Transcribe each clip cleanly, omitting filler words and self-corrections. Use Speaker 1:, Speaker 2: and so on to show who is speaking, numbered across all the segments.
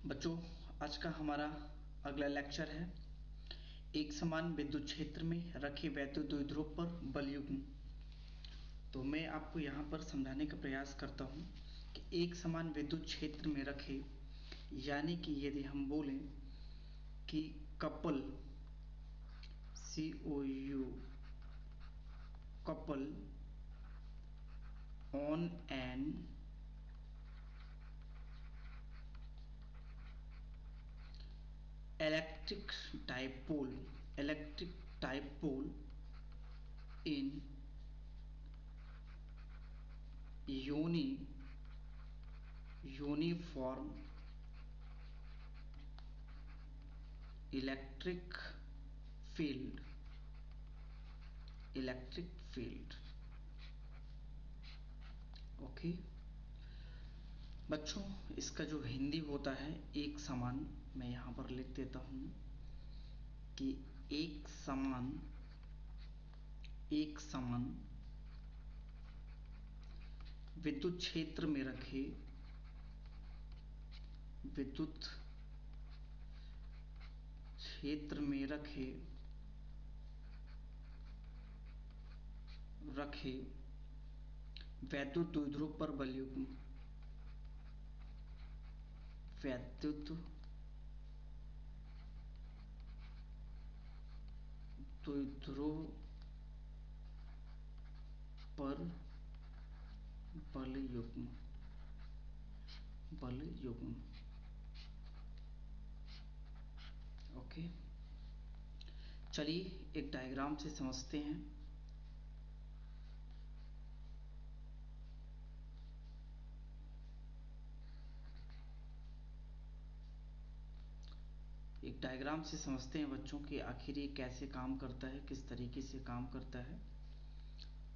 Speaker 1: बच्चों, आज का हमारा अगला लेक्चर है एक समान विद्युत क्षेत्र में रखे वैद्युत द्विध्रुव पर बल युग्म। तो मैं आपको यहाँ पर समझाने का प्रयास करता हूँ कि एक समान विद्युत क्षेत्र में रखे, यानी कि यदि हम बोलें कि couple COU couple on an electric dipole in uniform electric field okay बच्चों, इसका जो हिंदी होता है एक समान, मैं यहाँ पर लिख देता हूँ कि एक समान विद्युत क्षेत्र में रखे वैद्युत द्विध्रुव पर बल युग्म। वैद्युत द्विध्रुव पर बल युग्म। ओके, चलिए एक डायग्राम से समझते हैं। बच्चों कि आखिर ये कैसे काम करता है, किस तरीके से काम करता है।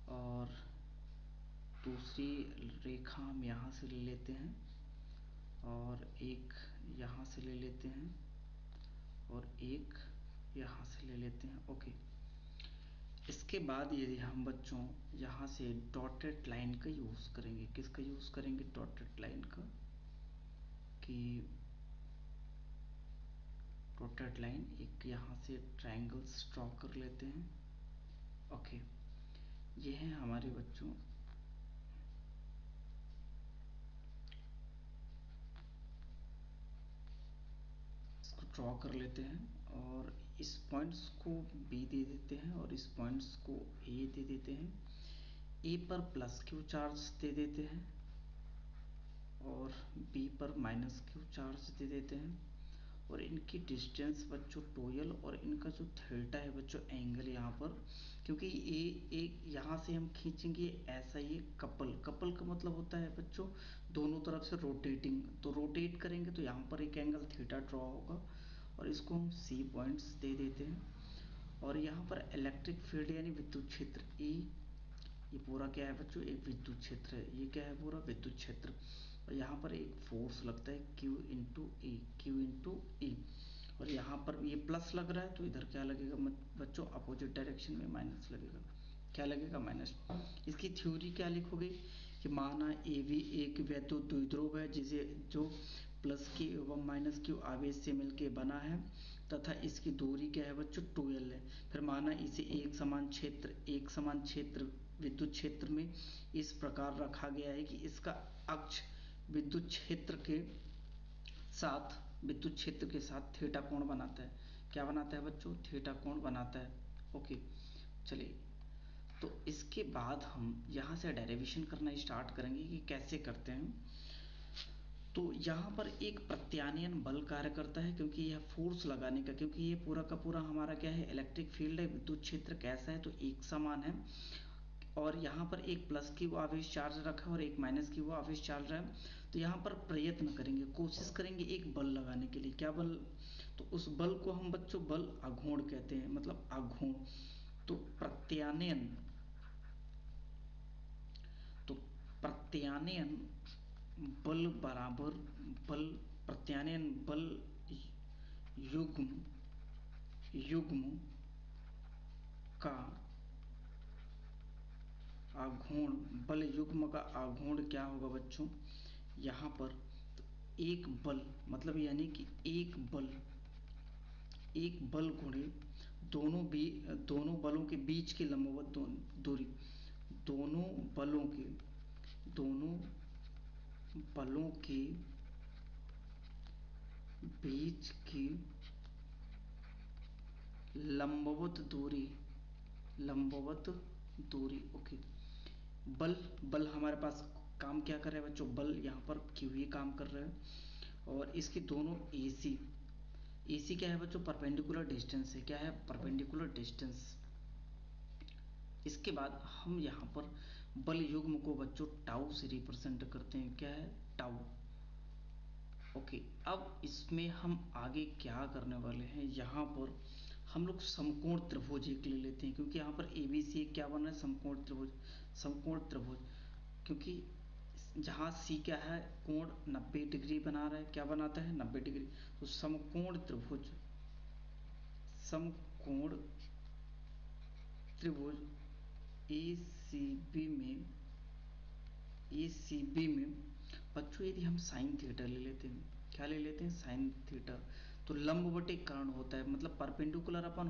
Speaker 1: और दूसरी रेखा हम यहाँ से ले लेते हैं और एक यहाँ से ले लेते हैं और एक यहाँ से ले लेते हैं। ओके, इसके बाद यदि हम बच्चों यहाँ से डॉटेड लाइन का यूज़ करेंगे, किसका यूज़ करेंगे? डॉटेड लाइन का, कि डॉटेड लाइन एक यहाँ से ट्रायंगल्स ड्रॉ कर लेते हैं। ओके, ये है हमारे बच्चों इसको ड्रॉ कर लेते हैं और इस पॉइंट्स को B दे देते हैं और इस पॉइंट्स को A दे देते हैं। A पर प्लस Q चार्ज दे देते हैं और B पर माइनस Q चार्ज दे देते हैं। और इनकी डिस्टेंस बच्चों 2L और इनका जो थीटा है बच्चों एंगल यहाँ पर, क्योंकि ये एक यहाँ से हम खींचेंगे ऐसा, ये कपल का मतलब होता है बच्चों दोनों तरफ से रोटेटिंग। तो रोटेट करेंगे तो यहाँ पर एक एंगल थीटा ड्रॉ होगा और इसको हम C पॉइंट्स दे देते हैं। और यहाँ पर इलेक्ट्रिक फील्ड यानी विद्युत क्षेत्र E, ये पूरा क्या है बच्चों? एक विद्युत क्षेत्र है। ये क्या है? पूरा विद्युत क्षेत्र। और यहाँ पर एक फोर्स लगता है Q इंटू E। और यहाँ पर ये प्लस लग रहा है तो इधर क्या लगेगा बच्चों? अपोजिट डायरेक्शन में माइनस लगेगा। क्या लगेगा? माइनस। इसकी थ्योरी क्या लिखोगे कि माना AB एक वैद्युत द्विध्रुव है जिसे जो प्लस Q एवं माइनस Q आवेश से मिलके बना है तथा इसकी दूरी क्या है बच्चों? 2L है। फिर माना इसे एक समान क्षेत्र विद्युत क्षेत्र में इस प्रकार रखा गया है कि इसका अक्ष विद्युत क्षेत्र के साथ थीटा कोण बनाता है। क्या बनाता है बच्चों? थीटा कोण बनाता है। ओके, चलिए तो इसके बाद हम यहाँ से डेरिवेशन करना स्टार्ट करेंगे कि कैसे करते हैं। तो यहाँ पर एक प्रत्यानयन बल कार्य करता है, क्योंकि यह फोर्स लगाने का, क्योंकि ये पूरा का पूरा हमारा क्या है? इलेक्ट्रिक फील्ड है। विद्युत क्षेत्र कैसा है? तो एक समान है। और यहाँ पर एक प्लस Q आवेश चार्ज रखा है और एक माइनस Q आवेश चार्ज है। तो यहाँ पर प्रयत्न करेंगे, कोशिश करेंगे एक बल लगाने के लिए। क्या बल? तो उस बल को हम बच्चों बल आघूर्ण कहते हैं, मतलब आघूर्ण। तो प्रत्यानयन बल बराबर प्रत्यानयन बल युग्म का आघूर्ण, बल युग्म का आघूर्ण क्या होगा बच्चों? यहाँ पर एक बल, मतलब यानी कि एक बल गुणे दोनों बलों के बीच की लंबवत दूरी, दोनों बलों के दोनों बलों के बीच की लंबवत दूरी। ओके, बल हमारे पास काम क्या कर रहे हैं बच्चों, बल यहाँ पर क्यू ही काम कर रहे हैं। और इसके दोनों AC क्या है बच्चों, परपेंडिकुलर डिस्टेंस है। क्या है, परपेंडिकुलर डिस्टेंस। इसके बाद हम यहाँ पर बल युग्म को बच्चों टाउ से रिप्रेजेंट करते हैं। क्या है, टाउ। ओके, अब इसमें हम आगे क्या करने वाले हैं, यहाँ पर हम लोग समकोण त्रिभुज एक ले लेते हैं, क्योंकि यहाँ पर ABC क्या बन रहा है, समकोण त्रिभुज। क्योंकि जहाँ C क्या है, कोण 90 डिग्री बना रहा है। क्या बनाता है, 90 डिग्री। तो समकोण त्रिभुज ACB में बच्चों यदि हम साइन थीटा ले लेते हैं, क्या ले लेते हैं, साइन थीटा, तो लंब बटे कर्ण होता है, मतलब परपेंडिकुलर अपॉन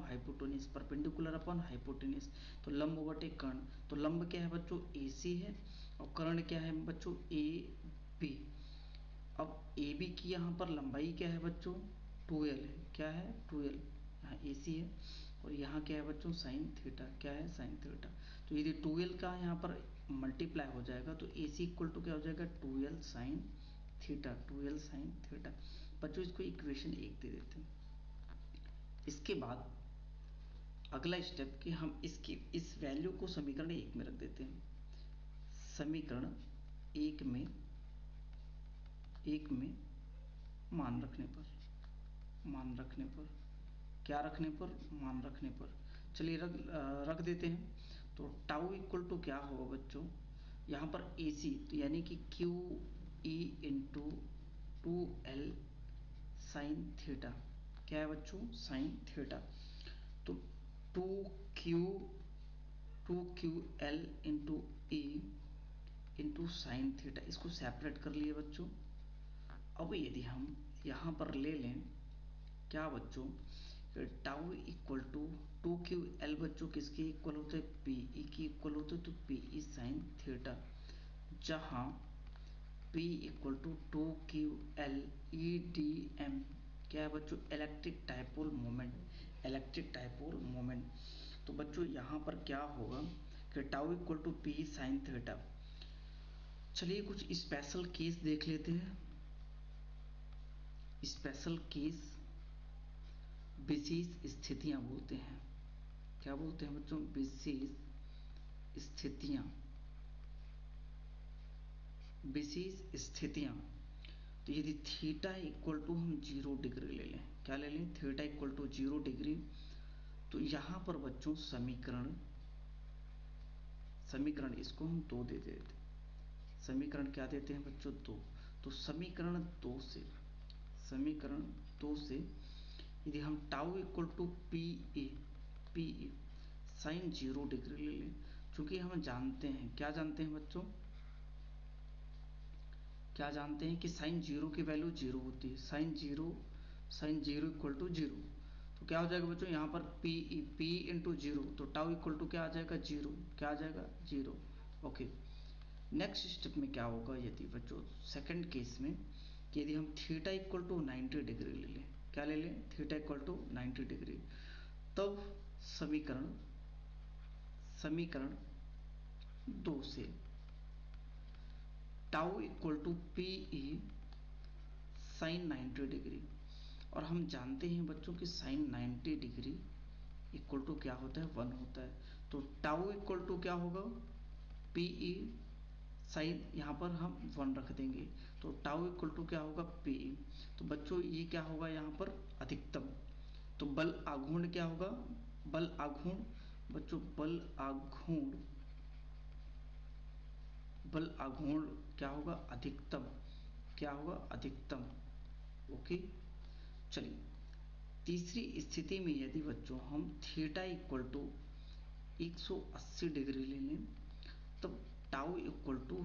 Speaker 1: हाइपोटेन्यूस, तो लंब बटे कर्ण। तो लंब क्या है बच्चों, AC है, और कर्ण क्या है बच्चों, AB। अब AB की यहाँ पर लंबाई क्या है बच्चों, 12 है। क्या है, 12। यहाँ AC है और यहाँ क्या है बच्चों, साइन थीटा। क्या है, साइन थीटा। तो यदि 12 का यहाँ पर मल्टीप्लाई हो जाएगा तो AC इक्वल टू क्या हो जाएगा, 12 साइन थीटा। बच्चों इसको इक्वेशन 1 दे देते हैं। इसके बाद अगला स्टेप कि हम इसकी इस वैल्यू को समीकरण 1 में रख देते हैं। समीकरण 1 में मान रखने पर क्या रखने पर, मान रखने पर, चलिए रख देते हैं। तो टाउ इक्वल टू क्या होगा बच्चों, यहाँ पर AC तो यानी कि QE into 2L sine theta. क्या है बच्चों, साइन थीटा। तो 2QL into E into sine theta, इसको सेपरेट कर लिए बच्चों। अब यदि हम यहाँ पर ले लें क्या बच्चों, टाउ इक्वल टू 2QL बच्चों किसके इक्वल होते हैं, PE की इक्वल होते हैं, तो PE साइन थीटा, जहाँ P equal to 2QL EDM क्या है बच्चों, इलेक्ट्रिक डाइपोल मोमेंट। तो बच्चों यहाँ पर क्या होगा कि tau equal to PE sine theta. चलिए कुछ स्पेशल केस देख लेते हैं। स्पेशल केस विशेष स्थितियां बोलते हैं। क्या बोलते हैं बच्चों, विशेष स्थितियां। तो यदि थीटा इक्वल टू हम 0 डिग्री ले लें, क्या ले लें, थीटा इक्वल टू 0 डिग्री, तो यहाँ पर बच्चों समीकरण इसको हम 2 दे देते हैं। समीकरण क्या देते हैं बच्चों, 2। तो समीकरण 2 से यदि हम tau equal to PE sine 0 degree ले लें, चूंकि हम जानते हैं, क्या जानते हैं बच्चों, क्या जानते हैं कि साइन 0 की वैल्यू 0 होती है। साइन 0 इक्वल टू 0, तो क्या हो जाएगा बच्चों, यहाँ पर P इंटू 0, तो टाउ इक्वल टू क्या आ जाएगा, 0। क्या आ जाएगा, 0। ओके, नेक्स्ट स्टेप में क्या होगा, यदि बच्चों सेकंड केस में कि यदि हम थीटा इक्वल टू 90 डिग्री ले लें, क्या ले लें, थीटा इक्वल टू 90 डिग्री, तब समीकरण 2 से tau equal to PE sine 90 degree, और हम जानते हैं बच्चों कि साइन 90 डिग्री इक्वल टू क्या होता है, 1 होता है। तो टाउ इक्वल टू क्या होगा, PE साइन, यहाँ पर हम 1 रख देंगे, तो टाउ इक्वल टू क्या होगा, PE। तो बच्चों ये क्या होगा यहाँ पर, अधिकतम। तो बल आघूर्ण क्या होगा, बच्चों बल आघूर्ण क्या होगा, अधिकतम। क्या होगा, अधिकतम। ओके, चलिए तीसरी स्थिति में यदि बच्चों हम थीटा इक्वल टू 180 डिग्री ले लें, तब tau equal to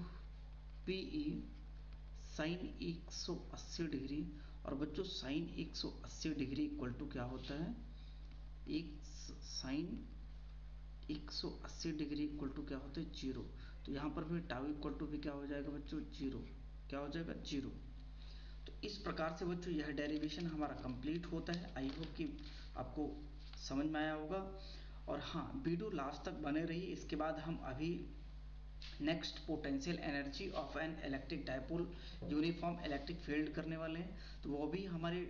Speaker 1: PE sine 180 degree, और बच्चों साइन 180 डिग्री इक्वल टू क्या होता है, एक साइन 180 डिग्री इक्वल टू क्या होता है, 0। तो यहाँ पर भी टाउ इक्वल टू भी क्या हो जाएगा बच्चों, 0। क्या हो जाएगा, 0। तो इस प्रकार से बच्चों यह डेरिवेशन हमारा कंप्लीट होता है। आई होप कि आपको समझ में आया होगा। और हाँ, वीडियो लास्ट तक बने रहिए। इसके बाद हम अभी next potential energy of an electric dipole uniform electric field करने वाले हैं। तो वो भी हमारे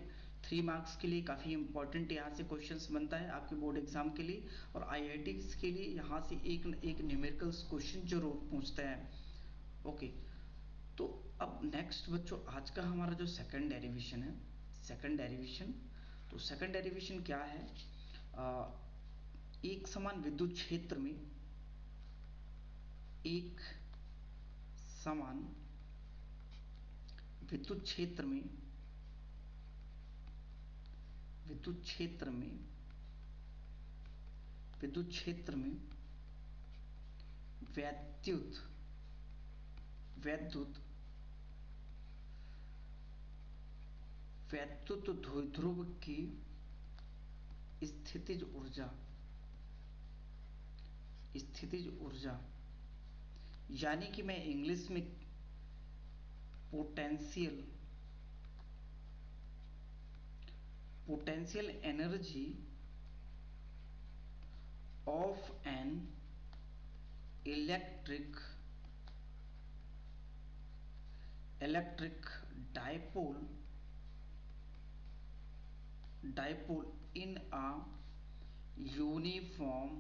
Speaker 1: 3 मार्क्स के लिए काफ़ी इंपॉर्टेंट यहाँ से क्वेश्चंस बनता है आपके बोर्ड एग्जाम के लिए, और आईआईटीज के लिए यहाँ से एक न एक न्यूमेरिकल्स क्वेश्चन जरूर पूछते हैं। ओके, तो अब नेक्स्ट बच्चों आज का हमारा जो सेकंड डेरिवेशन है, सेकंड डेरिवेशन, तो सेकंड डेरिवेशन क्या है, एक समान विद्युत क्षेत्र में, एक समान विद्युत क्षेत्र में, विद्युत क्षेत्र में, विद्युत क्षेत्र में वैद्युत वैद्युत वैद्युत द्विध्रुव की स्थितिज ऊर्जा, स्थितिज ऊर्जा, यानी कि मैं इंग्लिश में potential, potential energy of an electric dipole in a uniform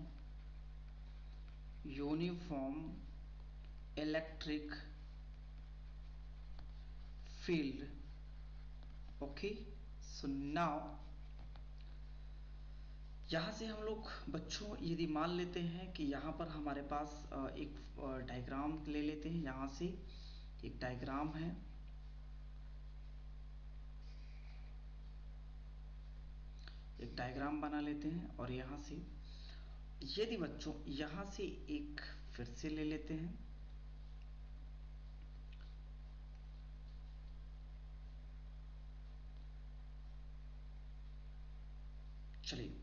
Speaker 1: electric field. Okay, so now यहाँ से हम लोग बच्चों यदि मान लेते हैं कि यहाँ पर हमारे पास एक डायग्राम ले लेते हैं, यहाँ से एक डायग्राम है, एक डायग्राम बना लेते हैं, और यहाँ से यदि बच्चों यहाँ से एक फिर से ले लेते हैं, चलिए,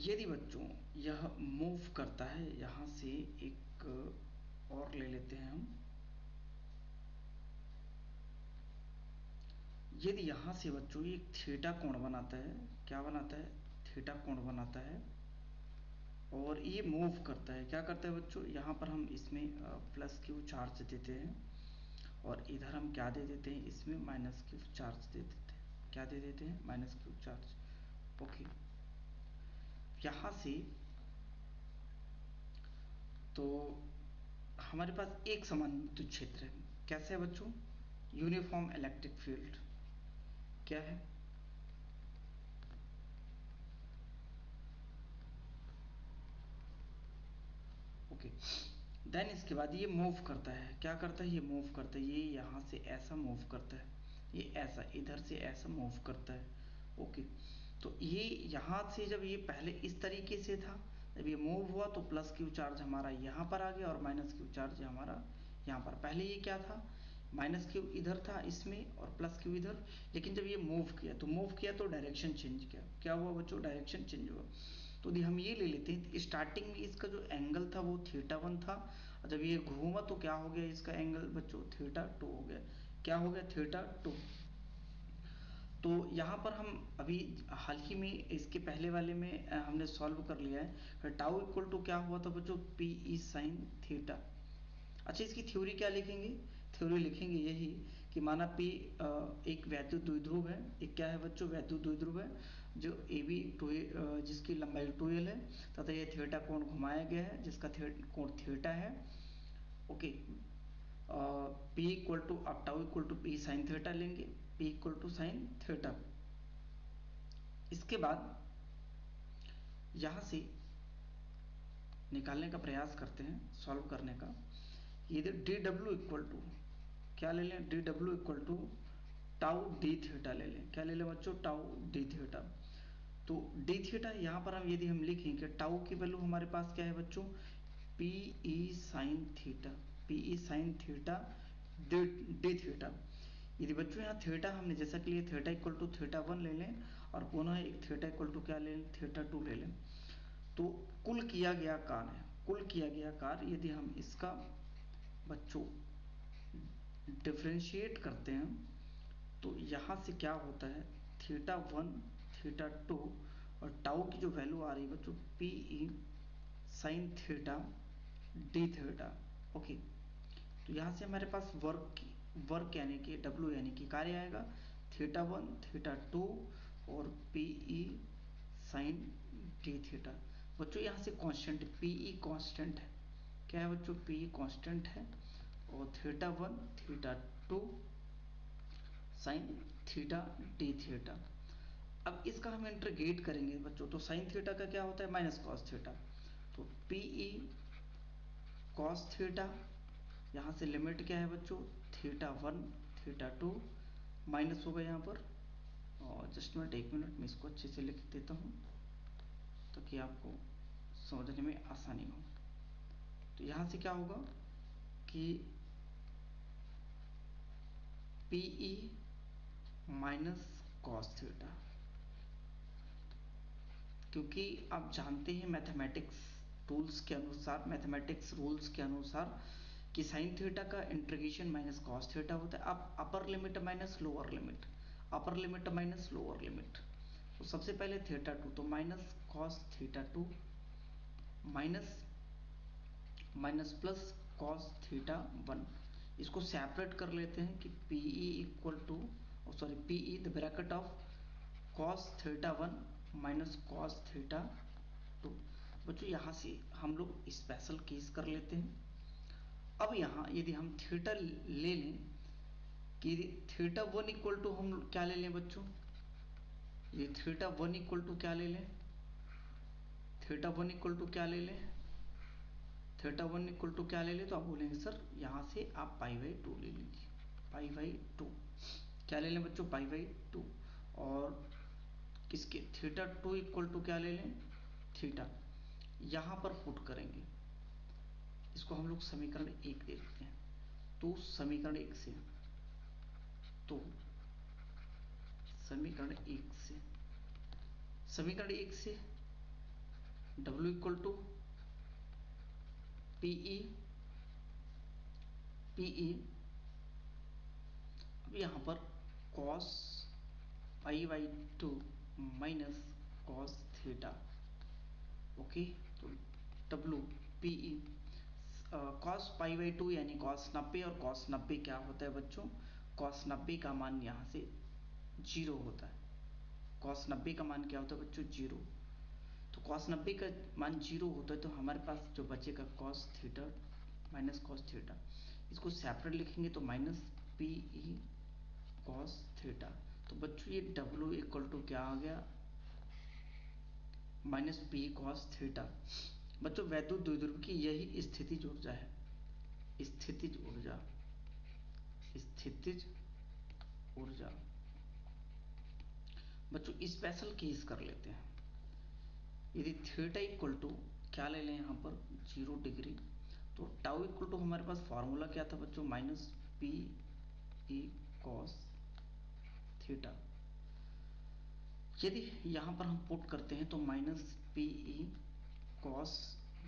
Speaker 1: यदि बच्चों यह मूव करता है, यहाँ से एक और ले लेते हैं हम, यदि यहाँ से बच्चों एक थीटा कोण बनाता है, क्या बनाता है, थीटा कोण बनाता है, और ये मूव करता है, क्या करता है बच्चों, यहाँ पर हम इसमें प्लस क्यू चार्ज देते हैं, और इधर हम क्या दे देते हैं, इसमें माइनस क्यू चार्ज दे देते हैं, क्या दे देते हैं, माइनस क्यू चार्ज। ओके, यहाँ से तो हमारे पास एक समान विद्युत क्षेत्र है, कैसे है बच्चों, यूनिफॉर्म इलेक्ट्रिक फील्ड क्या है, ओके। देन इसके बाद ये मूव करता है, क्या करता है, ये मूव करता है, ये यहाँ से ऐसा मूव करता है, ये ऐसा इधर से ऐसा मूव करता है। ओके, तो ये यहाँ से जब ये पहले इस तरीके से था, जब ये मूव हुआ तो प्लस क्यू चार्ज हमारा यहाँ पर आ गया, और माइनस क्यू चार्ज हमारा यहाँ पर। पहले ये क्या था, माइनस क्यू इधर था इसमें और प्लस क्यू इधर, लेकिन जब ये मूव किया तो डायरेक्शन चेंज किया, क्या हुआ बच्चों, डायरेक्शन चेंज हुआ। तो यदि हम ये ले लेते हैं, स्टार्टिंग में इसका जो एंगल था वो θ1 था, और जब ये घूमा तो क्या हो गया, इसका एंगल बच्चों θ2 हो गया, क्या हो गया, θ2। तो यहाँ पर हम अभी हाल ही में इसके पहले वाले में हमने सॉल्व कर लिया है, टाउ इक्वल टू क्या हुआ था बच्चों, पी ई साइन थीटा। अच्छा, इसकी थ्योरी क्या लिखेंगे, थ्योरी लिखेंगे यही कि माना P एक वैद्युत द्विध्रुव है, एक क्या है बच्चों, वैद्युत द्विध्रुव है, जो ए बी जिसकी लंबाई 2l है, तथा ये थीटा कोण घुमाया गया है जिसका कोण थीटा है। ओके, P इक्वल टू, अब tau equal to P sine theta लेंगे, P equal to sine theta. इसके बाद यहाँ से निकालने का प्रयास करते हैं, सॉल्व करने का। ये डी डब्ल्यू इक्वल टू क्या ले लें, D W equal to tau D theta ले लें, क्या ले लें बच्चों, टाउ डी थीटा। तो डी थीटा यहाँ पर हम यदि हम लिखें कि टाउ की वैल्यू हमारे पास क्या है बच्चों, P E sine theta, P E sine theta D theta. यदि बच्चों यहाँ थीटा हमने जैसा कि लिए थीटा इक्वल टू थीटा 1 ले लें और पुनः एक थीटा इक्वल टू क्या ले लें, थीटा 2 ले लें, तो कुल किया गया कार्य है, कुल किया गया कार्य यदि हम इसका बच्चों डिफ्रेंशिएट करते हैं तो यहाँ से क्या होता है, थीटा 1 थीटा 2 और टाउ की जो वैल्यू आ रही है बच्चों P E sine theta D theta. Okay, तो यहाँ से हमारे पास वर्क यानी कि W यानी कि कार्य आएगा थीटा 1 थीटा 2 और P E sine D theta. बच्चों यहाँ से कांस्टेंट पी ई कांस्टेंट है, क्या है बच्चों, पी ई कांस्टेंट है और theta 1 theta 2 sine theta D theta. अब इसका हम इंटीग्रेट करेंगे बच्चों, तो साइन थीटा का क्या होता है, माइनस कॉस थीटा, तो पी ई कॉस थीटा, यहाँ से लिमिट क्या है बच्चों, थीटा 1 थीटा 2 माइनस होगा यहाँ पर, और जस्ट मिनट, एक मिनट मैं इसको अच्छे से लिख देता हूँ ताकि आपको समझने में आसानी हो। तो यहाँ से क्या होगा कि P E minus cos theta, क्योंकि आप जानते हैं मैथमेटिक्स टूल्स के अनुसार, मैथमेटिक्स रूल्स के अनुसार कि साइन थीटा का इंटीग्रेशन माइनस कॉस थीटा होता है। अब upper limit minus lower limit, upper limit minus lower limit, तो सबसे पहले थीटा 2, तो minus cos theta 2 minus minus plus cos theta 1, इसको सेपरेट कर लेते हैं कि P E equal to, sorry P E the bracket of cos theta 1 minus cos theta 2। बच्चों यहाँ से हम लोग स्पेशल केस कर लेते हैं। अब यहाँ यदि हम थीटा ले लें कि थीटा 1 इक्वल टू हम क्या ले लें बच्चों, ये थीटा 1 इक्वल टू क्या ले लें, थीटा 1 इक्वल टू क्या ले लें, थीटा 1 इक्वल टू क्या ले लें, तो आप बोलेंगे सर यहाँ से आप पाई बाई 2 ले लीजिए, पाई बाई 2 क्या ले लें बच्चों, पाई बाई 2, और किसके थीटा 2 इक्वल टू क्या ले लें, थीटा, यहाँ पर पुट करेंगे, इसको हम लोग समीकरण 1 दे देते हैं। तो समीकरण 1 से, तो समीकरण 1 से, समीकरण 1 से W equal to P E, P E, अब यहाँ पर cos pi by 2 minus cos theta. Okay, तो W P E cos pi by 2 यानी कॉस 90, और कॉस 90 क्या होता है बच्चों, कॉस 90 का मान यहाँ से 0 होता है, कॉस 90 का मान क्या होता है बच्चों, 0, तो कॉस 90 का मान 0 होता है, तो हमारे पास जो बचेगा cos theta minus cos theta, इसको सेपरेट लिखेंगे तो minus P E cos theta. तो बच्चों ये W इक्वल टू क्या आ गया, माइनस पी कॉस थीटा। बच्चों वैद्युत द्विध्रुव की यही स्थितिज ऊर्जा है, स्थितिज ऊर्जा, स्थितिज ऊर्जा। बच्चों स्पेशल केस कर लेते हैं, यदि थीटा इक्वल टू क्या ले लें यहाँ पर 0 डिग्री, तो टाउ इक्वल टू हमारे पास फॉर्मूला क्या था बच्चों, minus P E cos theta. यदि यहाँ पर हम पुट करते हैं तो minus P E cos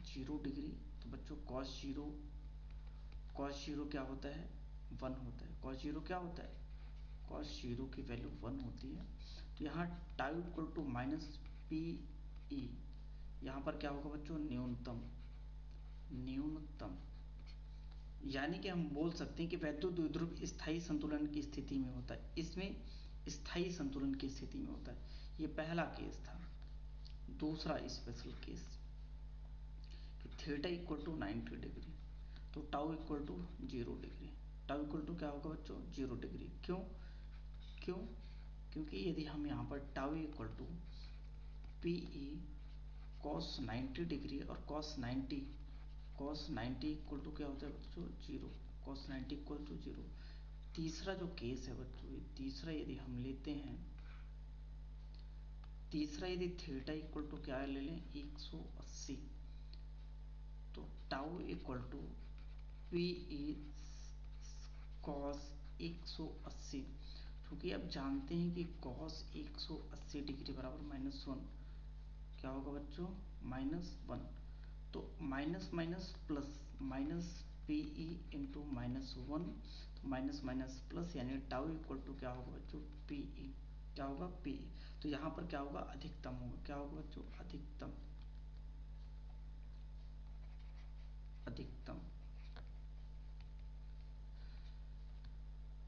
Speaker 1: 0 degree, तो बच्चों कॉस 0, कॉस 0 क्या होता है, 1 होता है, कॉस 0 क्या होता है, कॉस 0 की वैल्यू 1 होती है। तो यहाँ tau equal to minus P E, यहाँ पर क्या होगा बच्चों, न्यूनतम, न्यूनतम, यानी कि हम बोल सकते हैं कि वैद्युत द्विध्रुव स्थायी संतुलन की स्थिति में होता है, इसमें स्थायी संतुलन की स्थिति में होता है। ये पहला केस था। दूसरा स्पेशल केस कि थीटा इक्वल टू 90 डिग्री, तो tau equal to 0 degree, tau equal to क्या होगा बच्चों, 0 डिग्री। क्यों, क्यों, क्योंकि यदि हम यहाँ पर tau equal to P E cos 90 degree और कॉस 90 इक्वल टू क्या होता है बच्चों, 0, कॉस 90 इक्वल टू 0। तीसरा जो केस है बच्चों, तीसरा यदि हम लेते हैं, तीसरा यदि थीटा इक्वल टू क्या ले लें, 180, तो tau equal to P E cos 180, क्योंकि आप जानते हैं कि cos 180 डिग्री बराबर -1 क्या होगा बच्चों, -1। तो minus minus plus, minus P E into -1, तो माइनस माइनस प्लस, यानी टाउ इक्वल टू क्या होगा बच्चों, पी ई, क्या होगा पी ई। तो यहाँ पर क्या होगा, अधिकतम होगा, क्या होगा बच्चों, अधिकतम, अधिकतम।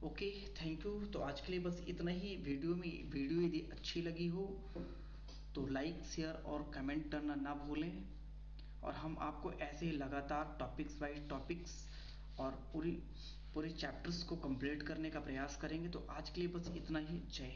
Speaker 1: Okay, thank you. तो आज के लिए बस इतना ही। वीडियो यदि अच्छी लगी हो तो लाइक, शेयर और कमेंट करना ना भूलें, और हम आपको ऐसे ही लगातार टॉपिक्स वाइज टॉपिक्स और पूरी चैप्टर्स को कंप्लीट करने का प्रयास करेंगे। तो आज के लिए बस इतना ही। जय हिंद।